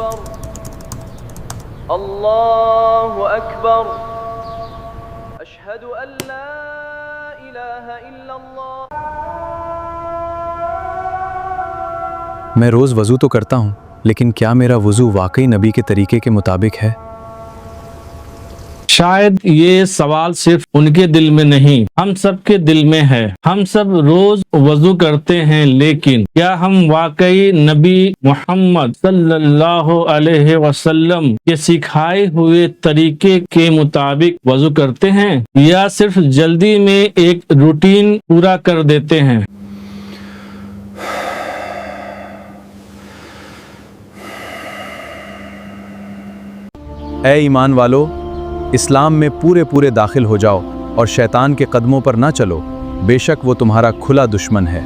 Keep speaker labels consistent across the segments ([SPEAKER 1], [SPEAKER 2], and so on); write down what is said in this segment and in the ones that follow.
[SPEAKER 1] أكبر الله أكبر أشهد أن لا إله إلا الله.
[SPEAKER 2] میں روز وضو تو کرتا ہوں، لیکن کیا میرا وضو واقعی نبی کے طریقے کے مطابق ہے؟
[SPEAKER 3] شاید یہ سوال صرف ان کے دل میں نہیں، ہم سب کے دل میں ہے۔ ہم سب روز وضو کرتے ہیں، لیکن کیا ہم واقعی نبی محمد صلی اللہ علیہ وسلم کے سکھائے ہوئے طریقے کے مطابق وضو کرتے ہیں، یا صرف جلدی میں ایک روٹین پورا کر دیتے ہیں؟
[SPEAKER 2] اے ایمان والو، اسلام میں پورے داخل ہو جاؤ اور شیطان کے قدموں پر نہ چلو، بے شک وہ تمہارا کھلا دشمن ہے۔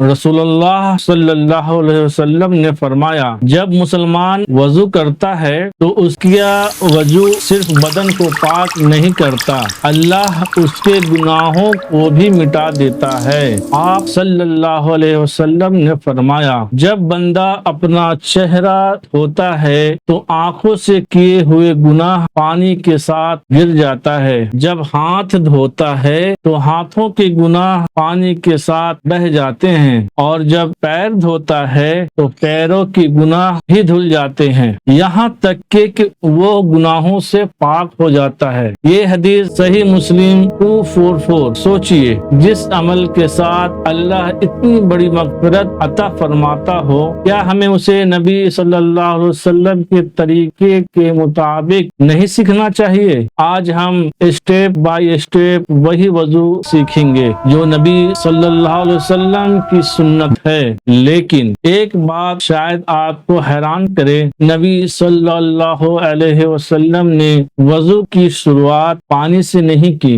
[SPEAKER 3] رسول اللہ صلی اللہ علیہ وسلم نے فرمایا، جب مسلمان وضو کرتا ہے تو اس کا وضو صرف بدن کو پاک نہیں کرتا، اللہ اس کے گناہوں کو بھی مٹا دیتا ہے۔ آپ صلی اللہ علیہ وسلم نے فرمایا، جب بندہ اپنا چہرہ دھوتا ہے تو آنکھوں سے کیے ہوئے گناہ پانی کے ساتھ گر جاتا ہے، جب ہاتھ دھوتا ہے تو ہاتھوں کے گناہ پانی کے ساتھ بہہ جاتے ہیں، اور جب پیر دھوتا ہے تو پیروں کی گناہ بھی دھل جاتے ہیں، یہاں تک کہ وہ گناہوں سے پاک ہو جاتا ہے۔ یہ حدیث صحیح مسلم 244۔ سوچئے، جس عمل کے ساتھ اللہ اتنی بڑی مغفرت عطا فرماتا ہو، کیا ہمیں اسے نبی صلی اللہ علیہ وسلم کے طریقے کے مطابق نہیں سیکھنا چاہیے؟ آج ہم اسٹیپ بائی اسٹیپ وہی وضو سیکھیں گے جو نبی صلی اللہ علیہ وسلم کی سنت ہے، لیکن ایک بات شاید آپ کو حیران کرے، نبی صلی اللہ علیہ وسلم نے وضو کی شروعات پانی سے نہیں کی،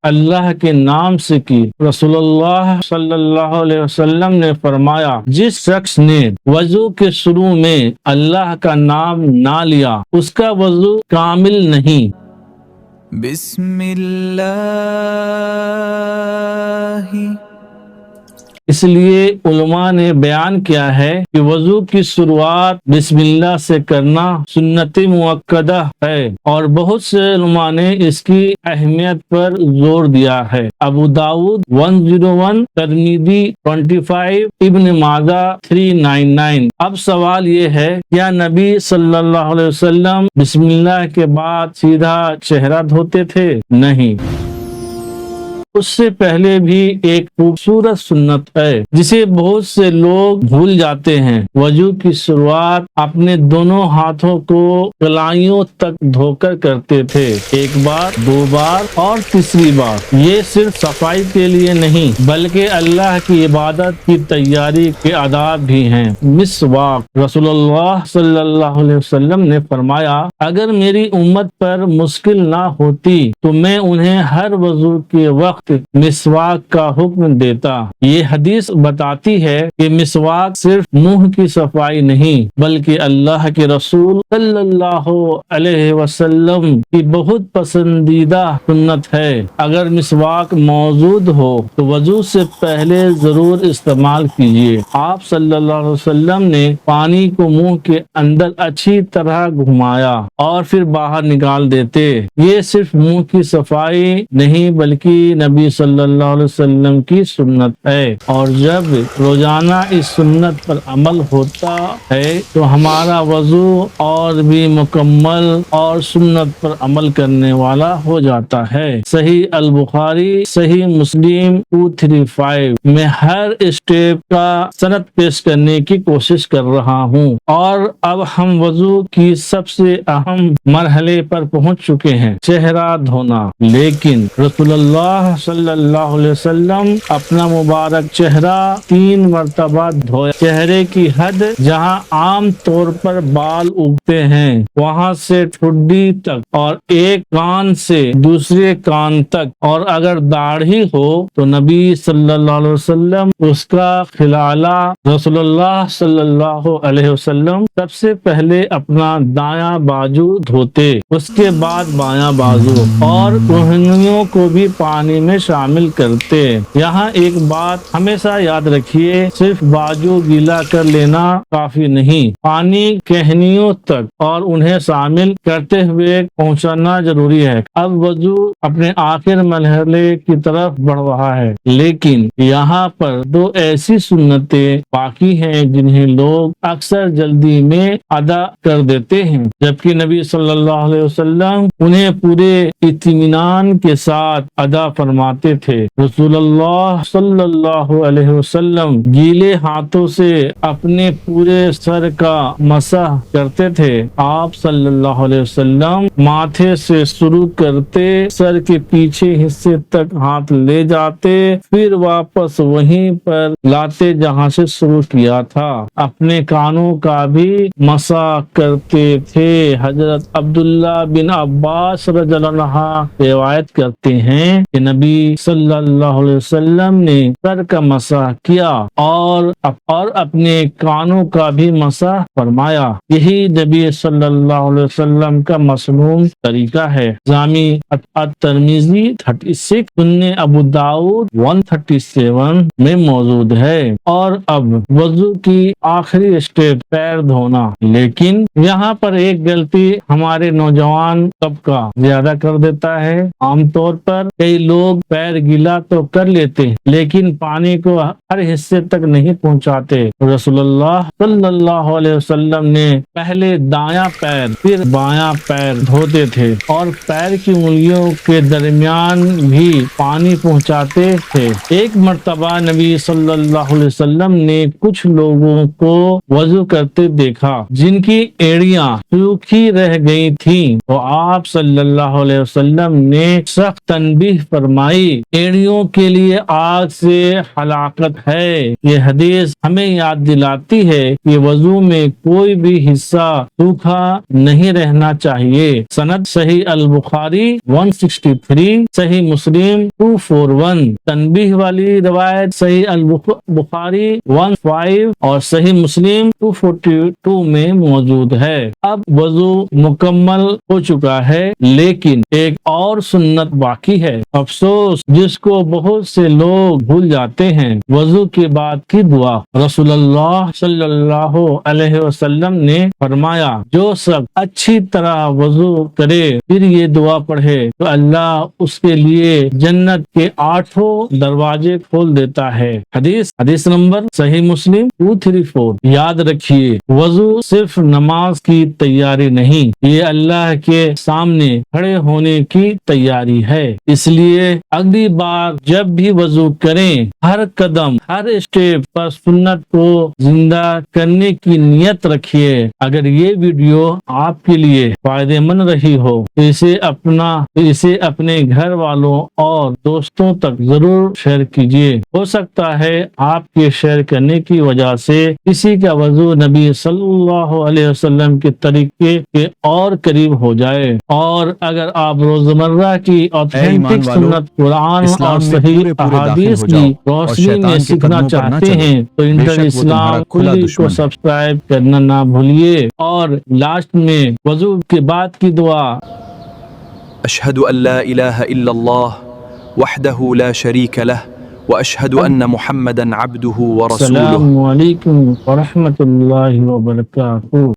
[SPEAKER 3] اللہ کے نام سے کی۔ رسول اللہ صلی اللہ علیہ وسلم نے فرمایا، جس شخص نے وضو کے شروع میں اللہ کا نام نہ لیا، اس کا وضو کامل نہیں۔
[SPEAKER 4] بسم اللہ،
[SPEAKER 3] اس لیے علماء نے بیان کیا ہے کہ وضو کی شروعات بسم اللہ سے کرنا سنت مؤکدہ ہے، اور بہت سے علماء نے اس کی اہمیت پر زور دیا ہے۔ ابو داؤد 101، ترمذی 25، ابن ماجہ 399۔ اب سوال یہ ہے، کیا نبی صلی اللہ علیہ وسلم بسم اللہ کے بعد سیدھا چہرہ دھوتے تھے؟ نہیں، اس سے پہلے بھی ایک خوبصورت سنت ہے جسے بہت سے لوگ بھول جاتے ہیں۔ وضو کی شروعات اپنے دونوں ہاتھوں کو کلائیوں تک دھو کر کرتے تھے، ایک بار، دو بار اور تیسری بار۔ یہ صرف صفائی کے لیے نہیں بلکہ اللہ کی عبادت کی تیاری کے آداب بھی ہیں۔ مسواک، رسول اللہ صلی اللہ علیہ وسلم نے فرمایا، اگر میری امت پر مشکل نہ ہوتی تو میں انہیں ہر وضو کے وقت مسواک کا حکم دیتا۔ یہ حدیث بتاتی ہے کہ مسواک صرف منہ کی صفائی نہیں بلکہ اللہ کے رسول صلی اللہ علیہ وسلم کی بہت پسندیدہ سنت ہے۔ اگر مسواک موجود ہو تو وضو سے پہلے ضرور استعمال کیجیے۔ آپ صلی اللہ علیہ وسلم نے پانی کو منہ کے اندر اچھی طرح گھمایا اور پھر باہر نکال دیتے۔ یہ صرف منہ کی صفائی نہیں بلکہ نبی صلی اللہ علیہ وسلم کی سنت ہے، اور جب روزانہ اس سنت پر عمل ہوتا ہے تو ہمارا وضو اور بھی مکمل اور سنت پر عمل کرنے والا ہو جاتا ہے۔ صحیح البخاری، صحیح مسلم 235 میں ہر اسٹیپ کا سند پیش کرنے کی کوشش کر رہا ہوں، اور اب ہم وضو کی سب سے اہم مرحلے پر پہنچ چکے ہیں، چہرہ دھونا۔ لیکن رسول اللہ صلی اللہ علیہ وسلم اپنا مبارک چہرہ 3 مرتبہ دھویا۔ چہرے کی حد جہاں عام طور پر بال اگتے ہیں وہاں سے ٹھڈی تک، اور ایک کان سے دوسرے کان تک، اور اگر داڑھی ہو تو نبی صلی اللہ علیہ وسلم اس کا خلالہ۔ رسول اللہ صلی اللہ علیہ وسلم سب سے پہلے اپنا دایاں بازو دھوتے، اس کے بعد بایاں بازو، اور کہنیوں کو بھی پانی میں میں شامل کرتے۔ یہاں ایک بات ہمیشہ یاد رکھیے، صرف بازو گیلا کر لینا کافی نہیں، پانی کہنیوں تک اور انہیں شامل کرتے ہوئے پہنچانا ضروری ہے۔ اب وضو اپنے آخر مرحلے کی طرف بڑھ رہا ہے، لیکن یہاں پر دو ایسی سنتیں باقی ہیں جنہیں لوگ اکثر جلدی میں ادا کر دیتے ہیں، جبکہ نبی صلی اللہ علیہ وسلم انہیں پورے اطمینان کے ساتھ ادا فرماتے تھے۔ رسول اللہ صلی اللہ علیہ وسلم گیلے ہاتھوں سے اپنے پورے سر کا مسح کرتے تھے۔ آپ صلی اللہ علیہ وسلم ماتھے سے شروع کرتے، سر کے پیچھے حصے تک ہاتھ لے جاتے، پھر واپس وہیں پر لاتے جہاں سے شروع کیا تھا۔ اپنے کانوں کا بھی مسح کرتے تھے۔ حضرت عبداللہ بن عباس رضی اللہ عنہ روایت کرتے ہیں کہ نبی صلی اللہ علیہ وسلم نے سر کا مسح کیا اور اپنے کانوں کا بھی مسح فرمایا۔ یہی نبی صلی اللہ علیہ وسلم کا مسنون طریقہ ہے۔ جامع الترمذی 36، سنن ابو داؤد 137 میں موجود ہے۔ اور اب وضو کی آخری اسٹیپ پیر دھونا، لیکن یہاں پر ایک غلطی ہمارے نوجوان طبقہ زیادہ کر دیتا ہے۔ عام طور پر کئی لوگ پیر گیلا تو کر لیتے لیکن پانی کو ہر حصے تک نہیں پہنچاتے۔ رسول اللہ صلی اللہ علیہ وسلم نے پہلے دایاں پیر پھر بایاں پیر دھوتے تھے اور پیر کی انگلیوں کے درمیان بھی پانی پہنچاتے تھے۔ ایک مرتبہ نبی صلی اللہ علیہ وسلم نے کچھ لوگوں کو وضو کرتے دیکھا جن کی ایڑیاں سوکھی رہ گئی تھیں، تو آپ صلی اللہ علیہ وسلم نے سخت تنبیہ فرمائی، ایڑیوں کے لیے آگ سے ہلاکت ہے۔ یہ حدیث ہمیں یاد دلاتی ہے کہ وضو میں کوئی بھی حصہ سوکھا نہیں رہنا چاہیے۔ سند صحیح البخاری 163، صحیح مسلم 241، تنبیہ والی روایت صحیح البخاری 15 اور صحیح مسلم 242 میں موجود ہے۔ اب وضو مکمل ہو چکا ہے، لیکن ایک اور سنت باقی ہے، افسوس جس کو بہت سے لوگ بھول جاتے ہیں، وضو کے بعد کی دعا۔ رسول اللہ صلی اللہ علیہ وسلم نے فرمایا، جو سب اچھی طرح وضو کرے پھر یہ دعا پڑھے تو اللہ اس کے لیے جنت کے 8 دروازے کھول دیتا ہے۔ حدیث نمبر صحیح مسلم 234۔ یاد رکھیے، وضو صرف نماز کی تیاری نہیں، یہ اللہ کے سامنے کھڑے ہونے کی تیاری ہے۔ اس لیے اگلی بار جب بھی وضو کریں، ہر قدم ہر اسٹیپ پر سنت کو زندہ کرنے کی نیت رکھیے۔ اگر یہ ویڈیو آپ کے لیے فائدہ مند رہی ہو تو اسے اپنے گھر والوں اور دوستوں تک ضرور شیئر کیجیے۔ ہو سکتا ہے آپ کے شیئر کرنے کی وجہ سے کسی کا وضو نبی صلی اللہ علیہ وسلم کے طریقے کے اور قریب ہو جائے۔ اور اگر آپ روزمرہ کی اوتھینٹک سنت قرآن اور صحیح احادیث کی روشنی میں سیکھنا چاہتے ہیں تو انٹر اسلام کھلی کو سبسکرائب کرنا نہ بھولیے۔ اور لاسٹ میں وضو کے بعد کی دعا،
[SPEAKER 2] اشہد ان لا الہ الا اللہ وحدہ لا شریک لہ واشہد ان محمدا عبدہ ورسولہ۔
[SPEAKER 3] السلام علیکم ورحمۃ اللہ وبرکاتہ۔